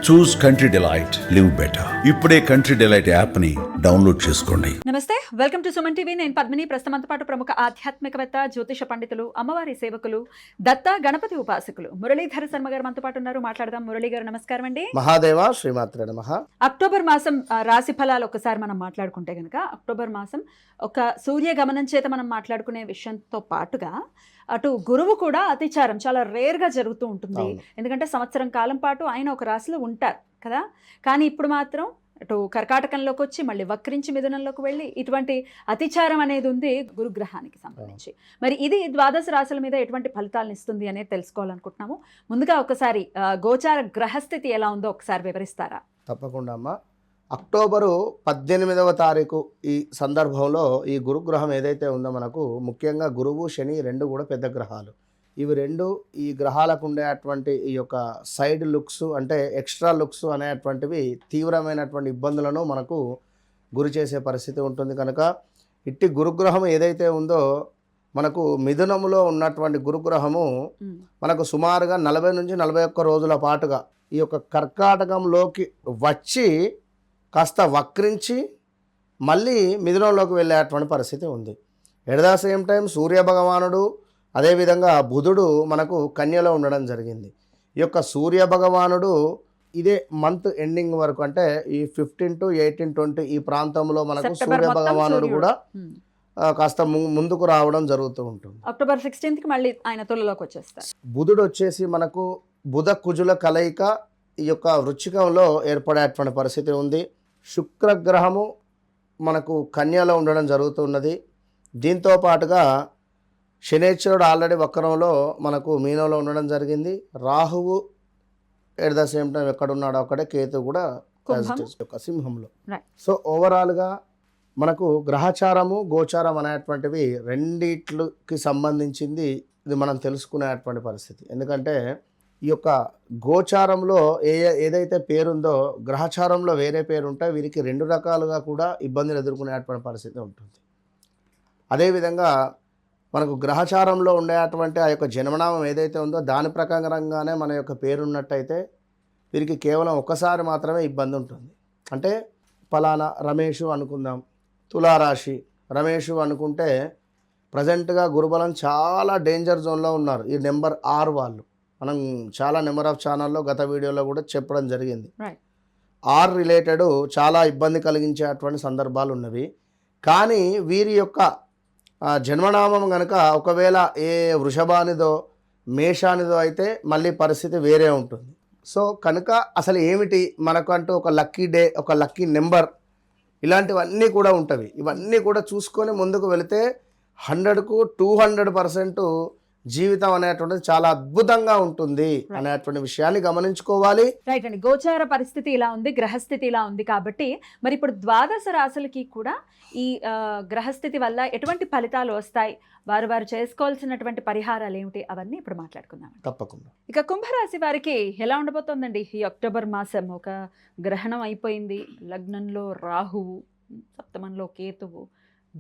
చూస్ country delight, live better. ఇప్పుడే country delight app ని download చేసుకోండి. నమస్తే, వెల్కమ్ టు సుమన్ టీవీ. నేను పద్మిని. ప్రస్తుతంతో పాటు ప్రముఖ ఆధ్యాత్మికవేత్త, జ్యోతిష పండితులు, అమ్మవారి సేవకులు, దత్త గణపతి ఉపాసకులు మురళీధర శర్మ గారు మనతో పాటు ఉన్నారు. మాట్లాడదాం. మురళీ గారు నమస్కారం అండి. మహాదేవ శ్రీమాత్రే నమః. అక్టోబర్ మాసం రాశి ఫలాలు ఒకసారి మనం మాట్లాడుకుంటే కనుక, అక్టోబర్ మాసం ఒక సూర్య గమనం చేత మనం మాట్లాడుకునే విషయంతో పాటుగా అటు గురువు కూడా అతిచారం చాలా రేర్గా జరుగుతూ ఉంటుంది. ఎందుకంటే సంవత్సరం కాలం పాటు ఆయన ఒక రాశిలో ఉంటారు కదా. కానీ ఇప్పుడు మాత్రం అటు కర్కాటకంలోకి వచ్చి మళ్ళీ వక్రించి మిథునంలోకి వెళ్ళి ఇటువంటి అతిచారం అనేది ఉంది గురుగ్రహానికి సంబంధించి. మరి ఇది ద్వాదశ రాశుల మీద ఎటువంటి ఫలితాలను ఇస్తుంది అనేది తెలుసుకోవాలనుకుంటున్నాము. ముందుగా ఒకసారి గోచార గ్రహస్థితి ఎలా ఉందో ఒకసారి వివరిస్తారా? తప్పకుండా అమ్మా. అక్టోబరు 18వ తారీఖు ఈ సందర్భంలో ఈ గురుగ్రహం ఏదైతే ఉందో మనకు ముఖ్యంగా గురువు శని రెండు కూడా పెద్ద గ్రహాలు. ఇవి రెండు ఈ గ్రహాలకు ఉండేటువంటి ఈ యొక్క సైడ్ లుక్స్ అంటే ఎక్స్ట్రా లుక్స్ అనేటువంటివి తీవ్రమైనటువంటి ఇబ్బందులను మనకు గురి చేసే పరిస్థితి ఉంటుంది. కనుక ఇట్టి గురుగ్రహం ఏదైతే ఉందో మనకు మిథునములో ఉన్నటువంటి గురుగ్రహము మనకు సుమారుగా 40 నుంచి 41 రోజుల పాటుగా ఈ యొక్క కర్కాటకంలోకి వచ్చి కాస్త వక్రించి మళ్ళీ మిథునంలోకి వెళ్ళేటువంటి పరిస్థితి ఉంది. ఎట్ ద సేమ్ టైం సూర్య భగవానుడు అదేవిధంగా బుధుడు మనకు కన్యలో ఉండడం జరిగింది. ఈ యొక్క సూర్య భగవానుడు ఇదే మంత్ ఎండింగ్ వరకు అంటే ఈ 15 to 18, 20 ఈ ప్రాంతంలో మనకు సూర్య భగవానుడు కూడా కాస్త ముందుకు రావడం జరుగుతూ ఉంటుంది. అక్టోబర్ 16th కి మళ్ళీ ఆయన తులలోకి వచ్చేస్తారు. బుధుడు వచ్చేసి మనకు బుధ కుజుల కలయిక ఈ యొక్క వృచ్చికంలో ఏర్పడేటువంటి పరిస్థితి ఉంది. శుక్రగ్రహము మనకు కన్యలో ఉండడం జరుగుతున్నది. దీంతో పాటుగా శనేశ్వరుడు ఆల్రెడీ వక్రంలో మనకు మీనంలో ఉండడం జరిగింది. రాహువు ఎట్ ద సేమ్ టైం ఎక్కడున్నాడో అక్కడే, కేతు కూడా సింహంలో. సో ఓవరాల్గా మనకు గ్రహచారము గోచారం అనేటువంటివి రెండిట్లకి సంబంధించింది ఇది మనం తెలుసుకునేటువంటి పరిస్థితి. ఎందుకంటే ఈ యొక్క గోచారంలో ఏదైతే పేరుందో గ్రహచారంలో వేరే పేరు ఉంటే వీరికి రెండు రకాలుగా కూడా ఇబ్బందులు ఎదుర్కొనేటువంటి పరిస్థితి ఉంటుంది. అదేవిధంగా మనకు గ్రహచారంలో ఉండేటువంటి ఆ యొక్క జన్మనామం ఏదైతే ఉందో దాని ప్రకారంగానే మన యొక్క పేరున్నట్టయితే వీరికి కేవలం ఒక్కసారి మాత్రమే ఇబ్బంది ఉంటుంది. అంటే ఫలానా రమేషు అనుకుందాం, తులారాశి రమేషు అనుకుంటే ప్రజెంట్గా గురుబలం చాలా డేంజర్ జోన్లో ఉన్నారు. ఈ నెంబర్ 6 వాళ్ళు మనం చాలా నెంబర్ ఆఫ్ ఛానల్లో గత వీడియోలో కూడా చెప్పడం జరిగింది. 6 రిలేటెడ్ చాలా ఇబ్బంది కలిగించేటువంటి సందర్భాలు ఉన్నవి. కానీ వీరి యొక్క జన్మనామం కనుక ఒకవేళ ఏ వృషభానిదో మేషానిదో అయితే మళ్ళీ పరిస్థితి వేరే ఉంటుంది. సో కనుక అసలు ఏమిటి మనకు అంటూ ఒక లక్కీ డే, ఒక లక్కీ నెంబర్ ఇలాంటివన్నీ కూడా ఉంటవి. ఇవన్నీ కూడా చూసుకొని ముందుకు వెళితే 100కు 200% జీవితం అనేటువంటిది చాలా అద్భుతంగా ఉంటుంది అనేటువంటి విషయాన్ని గమనించుకోవాలి. రైట్ అండి. గోచార పరిస్థితి ఇలా ఉంది, గ్రహస్థితి ఇలా ఉంది కాబట్టి మరి ఇప్పుడు ద్వాదశ రాశులకి కూడా ఈ గ్రహస్థితి వల్ల ఎటువంటి ఫలితాలు వస్తాయి, వారు చేసుకోవాల్సినటువంటి పరిహారాలు ఏమిటి, అవన్నీ ఇప్పుడు మాట్లాడుకుందాం. తప్పకుండా. ఇక కుంభరాశి వారికి ఎలా ఉండబోతోందండి ఈ అక్టోబర్ మాసం? ఒక గ్రహణం అయిపోయింది, లగ్నంలో రాహువు, సప్తమంలో కేతువు,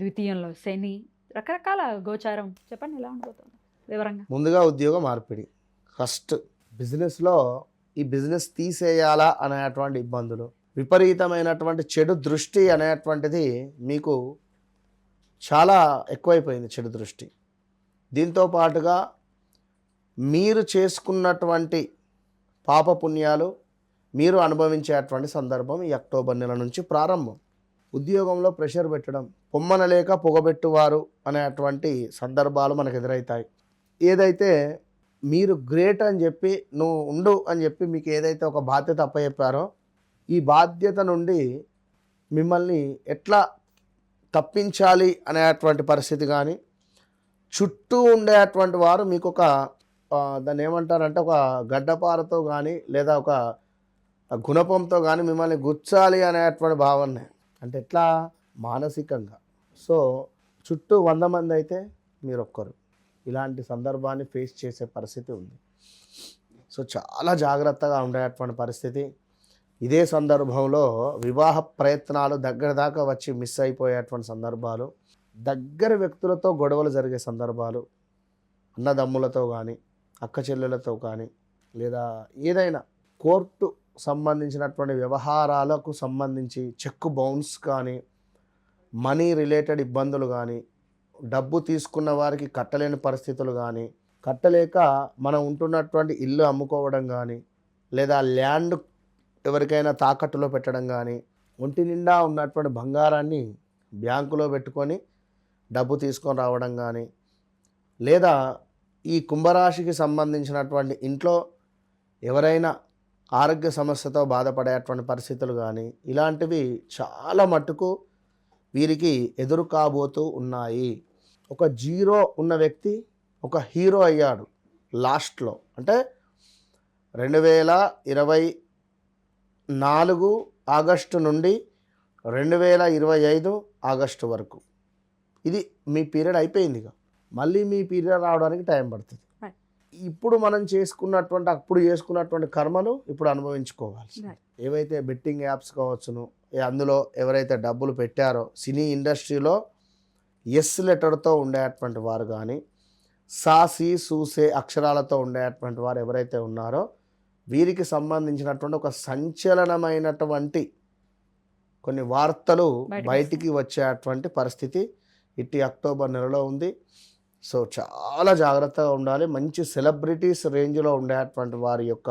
ద్వితీయంలో శని, రకరకాల గోచారం. చెప్పండి ఎలా ఉండబోతోంది వివరంగా. ముందుగా ఉద్యోగ మార్పిడి, ఫస్ట్ బిజినెస్లో ఈ బిజినెస్ తీసేయాలా అనేటువంటి ఇబ్బందులు, విపరీతమైనటువంటి చెడు దృష్టి అనేటువంటిది మీకు చాలా ఎక్కువైపోయింది, చెడు దృష్టి. దీంతో పాటుగా మీరు చేసుకున్నటువంటి పాపపుణ్యాలు మీరు అనుభవించేటువంటి సందర్భం ఈ అక్టోబర్ నెల నుంచి ప్రారంభం. ఉద్యోగంలో ప్రెషర్ పెట్టడం, పొమ్మనలేక పొగబెట్టువారు అనేటువంటి సందర్భాలు మనకు ఎదురవుతాయి. ఏదైతే మీరు గ్రేట్ అని చెప్పి నువ్వు ఉండు అని చెప్పి మీకు ఏదైతే ఒక బాధ్యత అప్పచెప్పారో ఈ బాధ్యత నుండి మిమ్మల్ని ఎట్లా తప్పించాలి అనేటువంటి పరిస్థితి కానీ, చుట్టూ ఉండేటువంటి వారు మీకు ఒక దాన్ని ఏమంటారంటే ఒక గడ్డపారతో కానీ లేదా ఒక గుణపంతో కానీ మిమ్మల్ని గుచ్చాలి అనేటువంటి భావన. అంటే ఎట్లా మానసికంగా. సో చుట్టూ 100 మంది అయితే మీరు ఒక్కరు. ఇలాంటి సందర్భాన్ని ఫేస్ చేసే పరిస్థితి ఉంది. సో చాలా జాగ్రత్తగా ఉండేటువంటి పరిస్థితి. ఇదే సందర్భంలో వివాహ ప్రయత్నాలు దగ్గర దాకా వచ్చి మిస్ అయిపోయేటువంటి సందర్భాలు, దగ్గర వ్యక్తులతో గొడవలు జరిగే సందర్భాలు, అన్నదమ్ములతో కానీ అక్క చెల్లెలతో కానీ లేదా ఏదైనా కోర్టు సంబంధించినటువంటి వ్యవహారాలకు సంబంధించి చెక్ బౌన్స్ కానీ మనీ రిలేటెడ్ ఇబ్బందులు కానీ డబ్బు తీసుకున్న వారికి కట్టలేని పరిస్థితులు కానీ కట్టలేక మనం ఉంటున్నటువంటి ఇల్లు అమ్ముకోవడం కానీ లేదా ల్యాండ్ ఎవరికైనా తాకట్టులో పెట్టడం కానీ ఒంటి నిండా ఉన్నటువంటి బంగారాన్ని బ్యాంకులో పెట్టుకొని డబ్బు తీసుకొని రావడం కానీ లేదా ఈ కుంభరాశికి సంబంధించినటువంటి ఇంట్లో ఎవరైనా ఆరోగ్య సమస్యతో బాధపడేటువంటి పరిస్థితులు కానీ ఇలాంటివి చాలా మట్టుకు వీరికి ఎదురు కాబోతూ ఉన్నాయి. ఒక జీరో ఉన్న వ్యక్తి ఒక హీరో అయ్యాడు లాస్ట్లో. అంటే 2024 ఆగస్టు నుండి 2025 ఆగస్టు వరకు ఇది మీ పీరియడ్ అయిపోయింది. ఇక మళ్ళీ మీ పీరియడ్ రావడానికి టైం పడుతుంది. ఇప్పుడు మనం అప్పుడు చేసుకున్నటువంటి కర్మలు ఇప్పుడు అనుభవించుకోవాలి. ఏవైతే బెట్టింగ్ యాప్స్ కావచ్చును, అందులో ఎవరైతే డబ్బులు పెట్టారో సినీ ఇండస్ట్రీలో ఎస్ లెటర్తో ఉండేటువంటి వారు కానీ సాసి సూసే అక్షరాలతో ఉండేటువంటి వారు ఎవరైతే ఉన్నారో వీరికి సంబంధించినటువంటి ఒక సంచలనమైనటువంటి కొన్ని వార్తలు బయటికి వచ్చేటువంటి పరిస్థితి ఇట్టి అక్టోబర్ నెలలో ఉంది. సో చాలా జాగ్రత్తగా ఉండాలి. మంచి సెలబ్రిటీస్ రేంజ్లో ఉండేటువంటి వారి యొక్క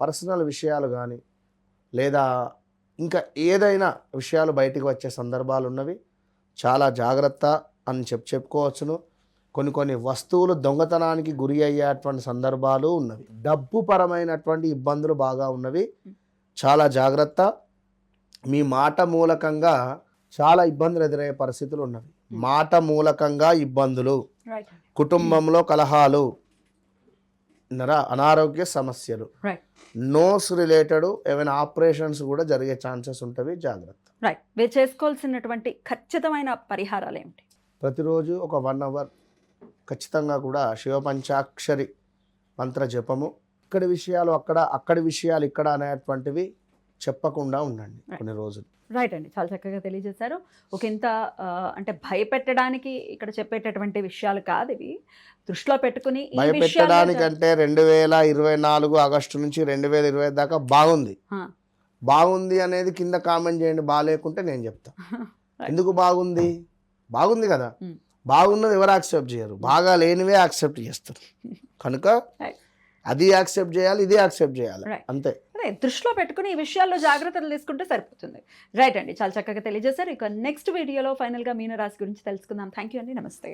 పర్సనల్ విషయాలు కానీ లేదా ఇంకా ఏదైనా విషయాలు బయటికి వచ్చే సందర్భాలు ఉన్నవి. చాలా జాగ్రత్త అని చెప్పుకోవచ్చును. కొన్ని వస్తువులు దొంగతనానికి గురి అయ్యేటువంటి సందర్భాలు ఉన్నవి. డబ్బు పరమైనటువంటి ఇబ్బందులు బాగా ఉన్నవి. చాలా జాగ్రత్త. మీ మాట మూలకంగా చాలా ఇబ్బందులు ఎదురయ్యే పరిస్థితులు ఉన్నవి. మాట మూలకంగా ఇబ్బందులు, కుటుంబంలో కలహాలు, అనారోగ్య సమస్యలు, నోస్ రిలేటెడ్ ఏమైనా ఆపరేషన్స్ కూడా జరిగే ఛాన్సెస్ ఉంటవి. జాగ్రత్త. మీరు చేసుకోవాల్సినటువంటి ఖచ్చితమైన పరిహారాలు ఏమిటి? ప్రతిరోజు ఒక 1 అవర్ ఖచ్చితంగా కూడా శివ పంచాక్షరి మంత్ర జపము, ఇక్కడి విషయాలు అక్కడ, అక్కడి విషయాలు ఇక్కడ అనేటువంటివి చెప్పకుండా ఉండండి కొన్ని రోజులు. రైట్ అండి, చాలా చక్కగా తెలియజేశారు. ఒక ఇంత అంటే భయపెట్టడానికి ఇక్కడ చెప్పేటటువంటి విషయాలు కాదు ఇవి. దృష్టిలో పెట్టుకుని భయపెట్టడానికంటే 2024 ఆగస్టు నుంచి 2020 దాకా బాగుంది అనేది కింద కామెంట్ చేయండి. బాగాలేకుంటే నేను చెప్తా ఎందుకు బాగుంది. బాగుంది కదా, బాగున్నది ఎవరు యాక్సెప్ట్ చేయరు, బాగా లేనివే యాక్సెప్ట్ చేస్తారు. కనుక అది యాక్సెప్ట్ చేయాలి, ఇది యాక్సెప్ట్ చేయాలి, అంతే. దృష్టిలో పెట్టుకుని ఈ విషయాల్లో జాగ్రత్తలు తీసుకుంటే సరిపోతుంది. రైట్ అండి, చాలా చక్కగా తెలియజేశారు. ఇక నెక్స్ట్ వీడియోలో ఫైనల్గా మీనరాశి గురించి తెలుసుకుందాం. థ్యాంక్ యూ అండి, నమస్తే.